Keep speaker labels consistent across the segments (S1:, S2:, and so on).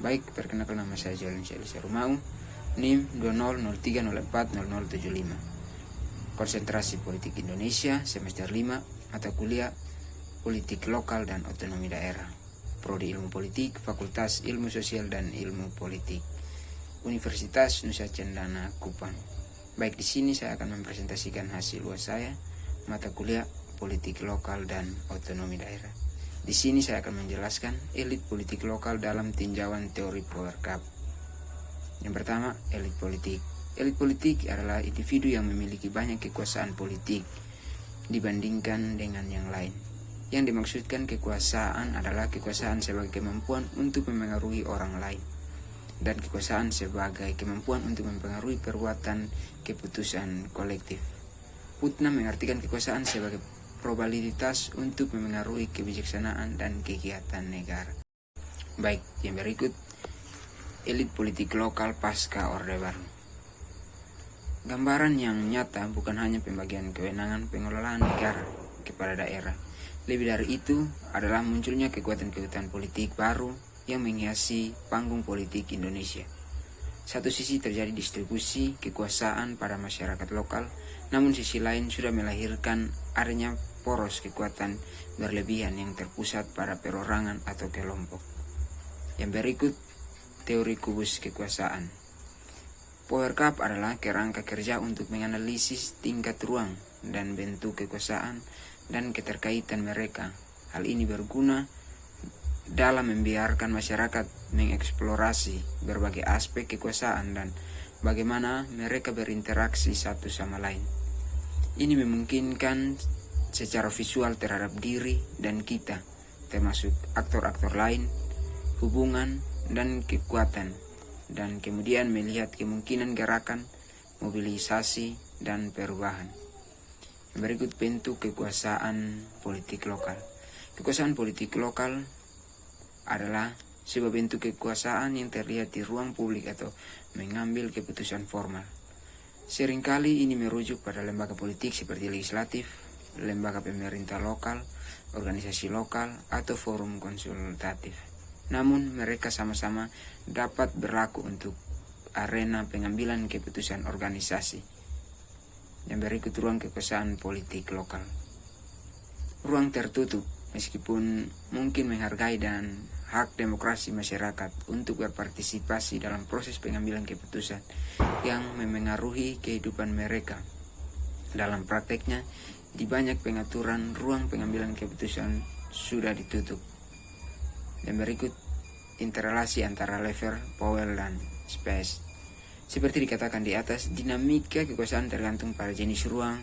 S1: Baik, perkenalkan nama saya Jolin Syelisa Rumau, NIM 2003040075. Konsentrasi Politik Indonesia, semester 5, mata kuliah Politik Lokal dan Otonomi Daerah. Prodi Ilmu Politik, Fakultas Ilmu Sosial dan Ilmu Politik, Universitas Nusa Cendana Kupang. Baik, di sini saya akan mempresentasikan hasil UAS saya, mata kuliah Politik Lokal dan Otonomi Daerah. Di sini saya akan menjelaskan elit politik lokal dalam tinjauan teori power cup. Yang pertama, elit politik. Elit politik adalah individu yang memiliki banyak kekuasaan politik dibandingkan dengan yang lain. Yang dimaksudkan kekuasaan adalah kekuasaan sebagai kemampuan untuk memengaruhi orang lain, dan kekuasaan sebagai kemampuan untuk mempengaruhi perbuatan keputusan kolektif. Putnam mengartikan kekuasaan sebagai probabilitas untuk memengaruhi kebijaksanaan dan kegiatan negara. Baik, yang berikut elit politik lokal pasca Orde Baru. Gambaran yang nyata bukan hanya pembagian kewenangan pengelolaan negara kepada daerah. Lebih dari itu adalah munculnya kekuatan-kekuatan politik baru yang menghiasi panggung politik Indonesia. Satu sisi terjadi distribusi kekuasaan pada masyarakat lokal, namun sisi lain sudah melahirkan adanya poros kekuatan berlebihan yang terpusat pada perorangan atau kelompok. Yang berikut teori kubus kekuasaan. Power cup adalah kerangka kerja untuk menganalisis tingkat ruang dan bentuk kekuasaan dan keterkaitan mereka. Hal ini berguna dalam membiarkan masyarakat mengeksplorasi berbagai aspek kekuasaan dan bagaimana mereka berinteraksi satu sama lain. Ini memungkinkan secara visual terhadap diri dan kita, termasuk aktor-aktor lain, hubungan dan kekuatan, dan kemudian melihat kemungkinan gerakan, mobilisasi, dan perubahan. Berikut bentuk kekuasaan politik lokal. Kekuasaan politik lokal adalah sebuah bentuk kekuasaan yang terlihat di ruang publik atau mengambil keputusan formal. Seringkali ini merujuk pada lembaga politik seperti legislatif, lembaga pemerintah lokal, organisasi lokal, atau forum konsultatif. Namun mereka sama-sama dapat berlaku untuk arena pengambilan keputusan organisasi. Yang berikut ruang kekuasaan politik lokal. Ruang tertutup, meskipun mungkin menghargai dan hak demokrasi masyarakat untuk berpartisipasi dalam proses pengambilan keputusan yang memengaruhi kehidupan mereka. Dalam prakteknya, di banyak pengaturan ruang pengambilan keputusan sudah ditutup. Dan berikut interrelasi antara level, power, dan space. Seperti dikatakan di atas, dinamika kekuasaan tergantung pada jenis ruang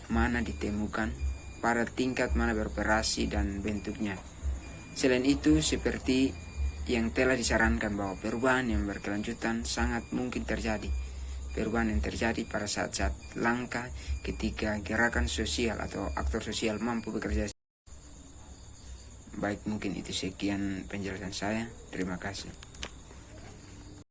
S1: mana ditemukan, pada tingkat mana beroperasi dan bentuknya. Selain itu, seperti yang telah disarankan bahwa perubahan yang berkelanjutan sangat mungkin terjadi. Perubahan yang terjadi pada saat-saat langka ketika gerakan sosial atau aktor sosial mampu bekerja. Baik, mungkin itu sekian penjelasan saya. Terima kasih.